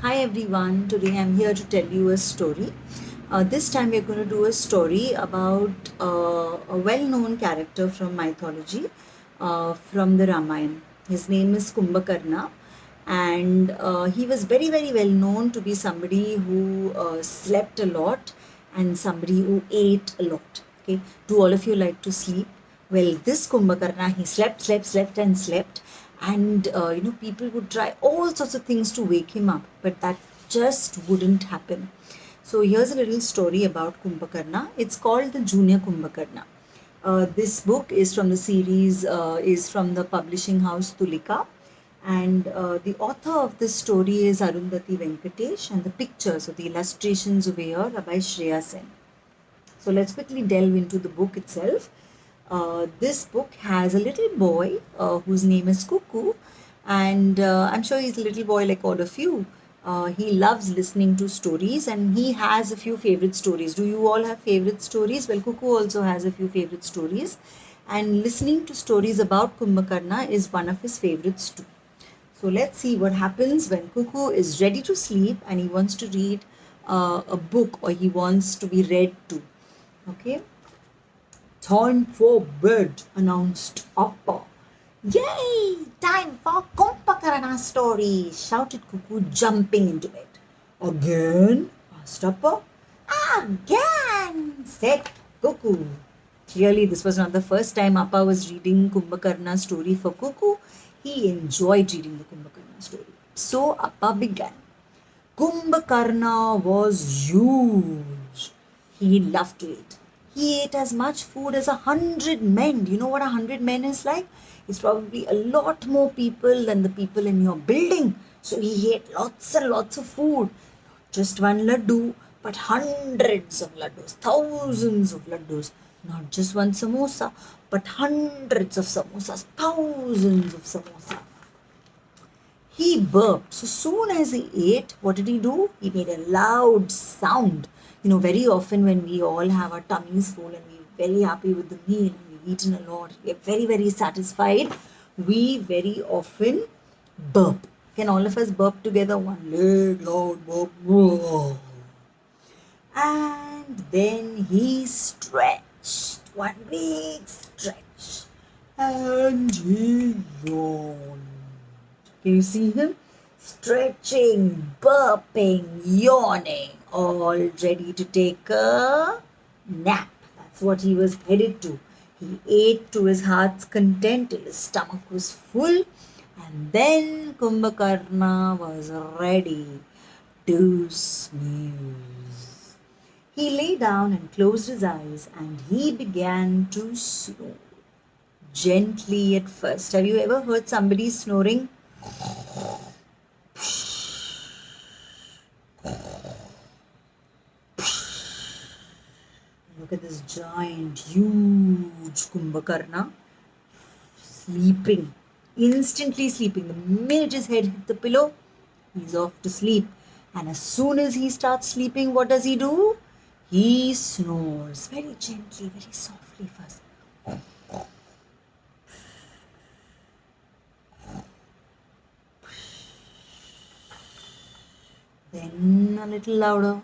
Hi everyone, today I'm here to tell you a story. This time we're going to do a story about a well-known character from mythology from the Ramayana. His name is Kumbhakarna, and he was very well known to be somebody who slept a lot and somebody who ate a lot. Okay, do all of you like to sleep? Well, this Kumbhakarna, he slept and slept, and people would try all sorts of things to wake him up, but that just wouldn't happen. So here's a little story about Kumbhakarna. It's called the Junior Kumbhakarna. This book is from the series, is from the publishing house Tulika, and the author of this story is Arundhati Venkatesh, and the pictures or the illustrations over here are by Shreya Sen. So let's quickly delve into the book itself. This book has a little boy whose name is Cuckoo, and I'm sure he's a little boy like all of you. He loves listening to stories, and he has a few favorite stories. Do you all have favorite stories? Well, Cuckoo also has a few favorite stories, and listening to stories about Kumbhakarna is one of his favorites too. So let's see what happens when Cuckoo is ready to sleep and he wants to read a book, or he wants to be read to. Okay. Time for bed, announced Appa. Yay! Time for Kumbhakarna story, shouted Cuckoo, jumping into bed. Again? Asked Appa. Again, said Cuckoo. Clearly, this was not the first time Appa was reading Kumbhakarna's story for Cuckoo. He enjoyed reading the Kumbhakarna story. So Appa began. Kumbhakarna was huge. He loved to eat. He ate as much food as 100 men. Do you know what 100 men is like? It's probably a lot more people than the people in your building. So he ate lots and lots of food. Not just one laddu, but hundreds of laddus, thousands of laddus. Not just one samosa, but hundreds of samosas, thousands of samosas. He burped. So soon as he ate, what did he do? He made a loud sound. Very often when we all have our tummies full and we're very happy with the meal, we've eaten a lot, we're very satisfied, we very often burp. Can all of us burp together? One leg, loud burp. And then he stretched. One big stretch. And he yawned. Can you see him? Stretching, burping, yawning, all ready to take a nap. That's what he was headed to. He ate to his heart's content till his stomach was full, and then Kumbhakarna was ready to snooze. He lay down and closed his eyes, and he began to snore. Gently at first. Have you ever heard somebody snoring? Look at this giant, huge Kumbhakarna sleeping, instantly sleeping. The minute his head hit the pillow, he's off to sleep. And as soon as he starts sleeping, what does he do? He snores very gently, very softly first. Then a little louder.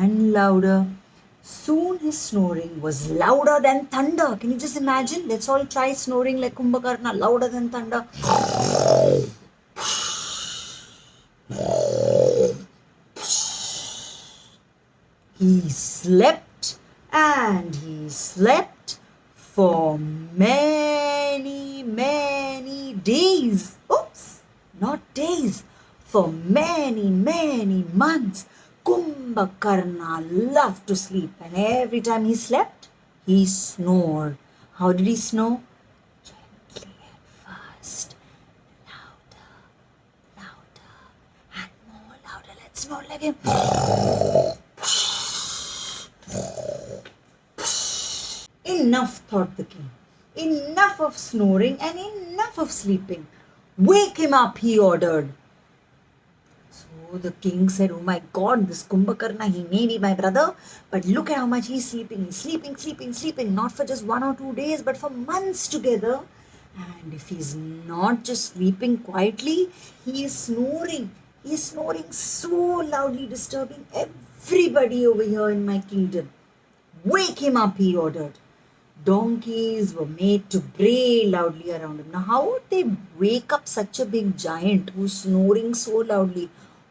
And louder. Soon his snoring was louder than thunder. Can you just imagine? Let's all try snoring like Kumbhakarna, louder than thunder. He slept and he slept for many days. Oops, not days. For many months. Kumbhakarna loved to sleep, and every time he slept, he snored. How did he snore? Gently at first. Louder, and more louder. Let's snore like him. Enough, thought the king. Enough of snoring and enough of sleeping. Wake him up, he ordered. So So the king said, "Oh my God, this Kumbhakarna, he may be my brother, but look at how much he's sleeping. He's sleeping, sleeping, sleeping, not for just 1 or 2 days, but for months together. And if he's not just sleeping quietly, he is snoring. He is snoring so loudly, disturbing everybody over here in my kingdom. Wake him up," he ordered. Donkeys were made to bray loudly around him. Now, how would they wake up such a big giant who's snoring so loudly?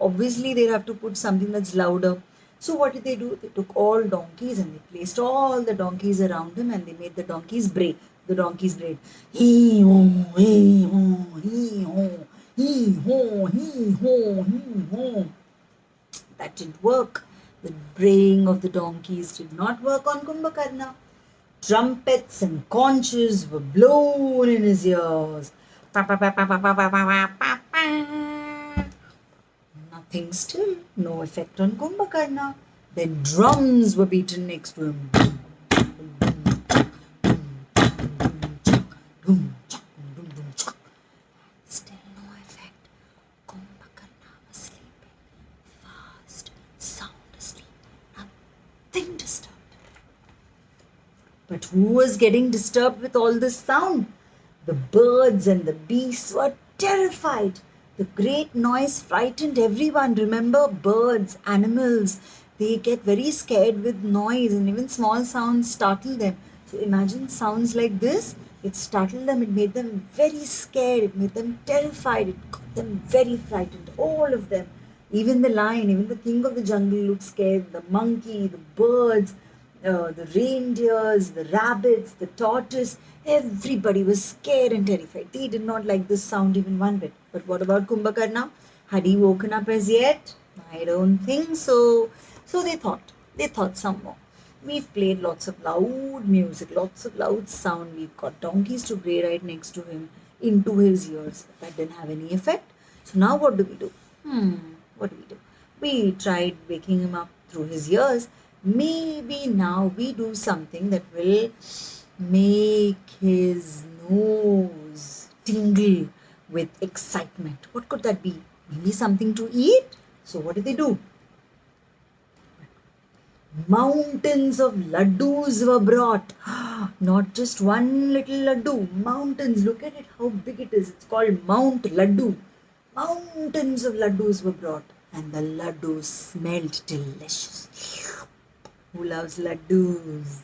Obviously, they'd have to put something that's louder. So, what did they do? They took all donkeys and they placed all the donkeys around him and they made the donkeys bray. The donkeys brayed. Hee ho, hee ho, hee ho, hee ho, hee ho, hee ho. That didn't work. The braying of the donkeys did not work on Kumbhakarna. Trumpets and conches were blown in his ears. Nothing still, no effect on Kumbhakarna. Then drums were beaten next to him. Still no effect. Kumbhakarna was sleeping, fast, sound asleep, nothing disturbed. But who was getting disturbed with all this sound? The birds and the beasts were terrified. The great noise frightened everyone. Remember, birds, animals, they get very scared with noise, and even small sounds startle them. So imagine sounds like this. It startled them, it made them very scared, it made them terrified, it got them very frightened. All of them. Even the lion, even the king of the jungle looked scared. The monkey, the birds, the reindeers, the rabbits, the tortoise, everybody was scared and terrified. They did not like this sound even one bit. But what about Kumbhakarna? Had he woken up as yet? I don't think so. So they thought some more. We've played lots of loud music, lots of loud sound. We've got donkeys to bray right next to him, into his ears. That didn't have any effect. So now what do we do? What do we do? We tried waking him up through his ears. Maybe now we do something that will make his nose tingle with excitement. What could that be? Maybe something to eat? So what did they do? Mountains of laddus were brought. Not just one little laddu, mountains. Look at it, how big it is. It's called Mount Laddu. Mountains of laddus were brought, and the laddus smelled delicious. Who loves laddus?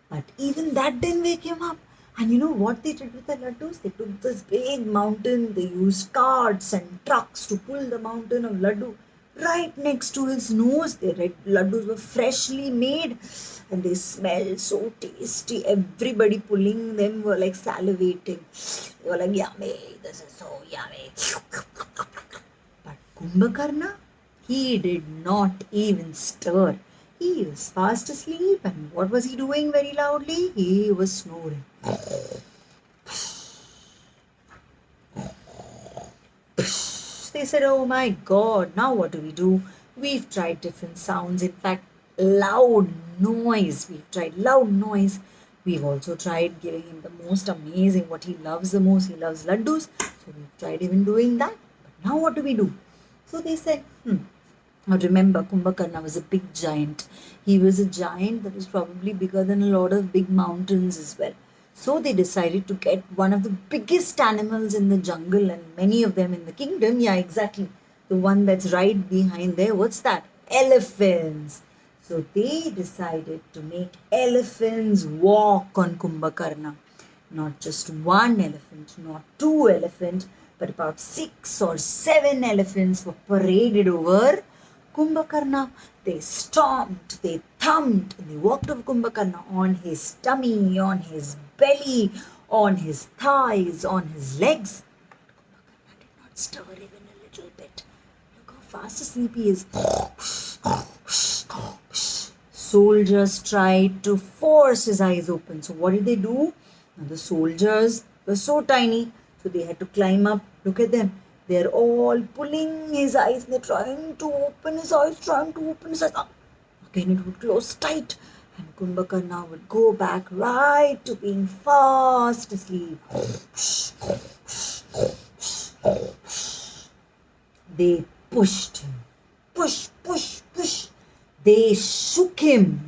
But even that didn't wake him up. And you know what they did with the laddus? They took this big mountain, they used carts and trucks to pull the mountain of laddu right next to his nose. The red laddus were freshly made and they smelled so tasty. Everybody pulling them were like salivating. They were like, yummy, this is so yummy. But Kumbhakarna, he did not even stir. He was fast asleep, and what was he doing very loudly? He was snoring. They said, "Oh my God, now what do we do? We've tried different sounds. In fact, loud noise. We've tried loud noise. We've also tried giving him the most amazing, what he loves the most. He loves laddus. So we've tried even doing that. But now what do we do?" So they said, Now remember, Kumbhakarna was a big giant. He was a giant that was probably bigger than a lot of big mountains as well. So they decided to get one of the biggest animals in the jungle and many of them in the kingdom. Yeah, exactly. The one that's right behind there. What's that? Elephants. So they decided to make elephants walk on Kumbhakarna. Not just one elephant, not two elephants, but about 6 or 7 elephants were paraded over Kumbhakarna. They stomped, they thumped, and they walked over Kumbhakarna on his tummy, on his belly, on his thighs, on his legs. Kumbhakarna did not stir even a little bit. Look how fast asleep he is. Soldiers tried to force his eyes open. So what did they do? Now the soldiers were so tiny, so they had to climb up. Look at them. They're all pulling his eyes. They're trying to open his eyes, Again, it would close tight. And Kumbhakarna would go back right to being fast asleep. They pushed him. push, push, push. They shook him.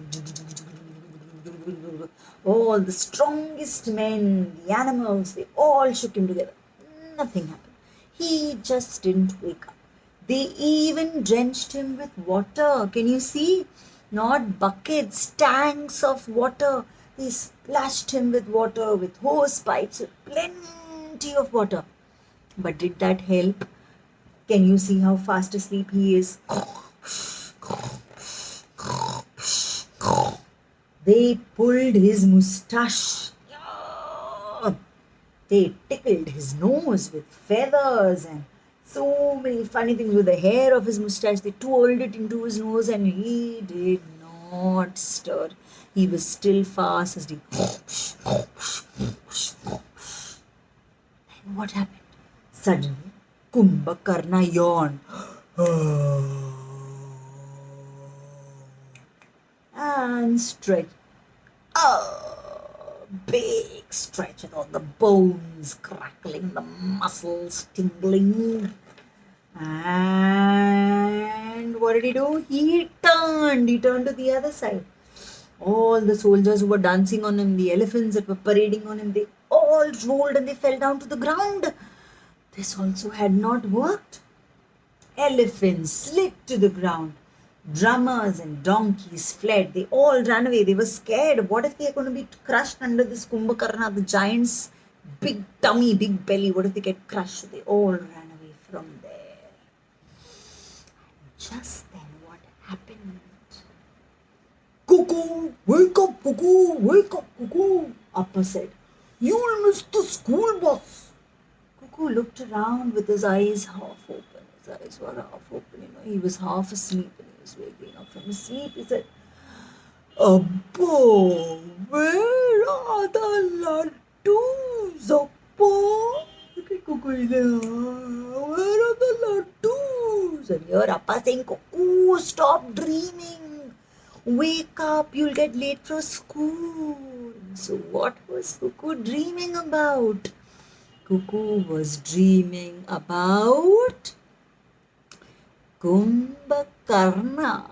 All the strongest men, the animals, they all shook him together. Nothing happened. He just didn't wake up. They even drenched him with water. Can you see? Not buckets, tanks of water. They splashed him with water, with hose pipes, with plenty of water. But did that help? Can you see how fast asleep he is? They pulled his mustache. They tickled his nose with feathers and so many funny things with the hair of his mustache. They twirled it into his nose and he did not stir. He was still fast asleep. And what happened? Suddenly, Kumbhakarna yawned and stretched. Big stretch with all the bones crackling, the muscles tingling. And what did he do? He turned to the other side. All the soldiers who were dancing on him, the elephants that were parading on him, they all rolled and they fell down to the ground. This also had not worked. Elephants slid to the ground. Drummers and donkeys fled. They all ran away. They were scared. What if they are going to be crushed under this Kumbhakarna, the giant's big tummy, big belly? What if they get crushed? So they all ran away from there. And just then, what happened? Cuckoo, wake up, cuckoo, wake up, cuckoo. Appa said, you'll miss the school bus. Cuckoo looked around with his eyes half open. His eyes were half open, he was half asleep and he was waking up from his sleep. He said, Abba, where are the laddus, Appa? Look at Cuckoo, he said, where are the laddus? And here Appa saying, Cuckoo, stop dreaming. Wake up, you'll get late for school. So what was Cuckoo dreaming about? Cuckoo was dreaming about Kumbhakarna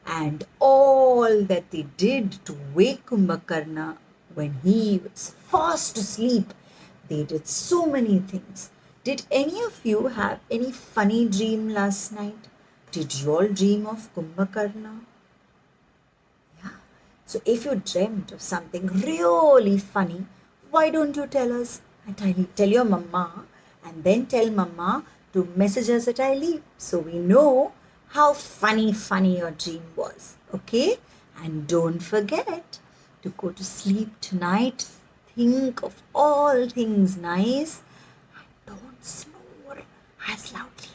and all that they did to wake Kumbhakarna when he was fast asleep. They did so many things. Did any of you have any funny dream last night? Did you all dream of Kumbhakarna? Yeah. So if you dreamt of something really funny, why don't you tell us? Tell your mama and then tell mama to message us at ILEAP so we know how funny your dream was. Okay? And don't forget to go to sleep tonight. Think of all things nice and don't snore as loudly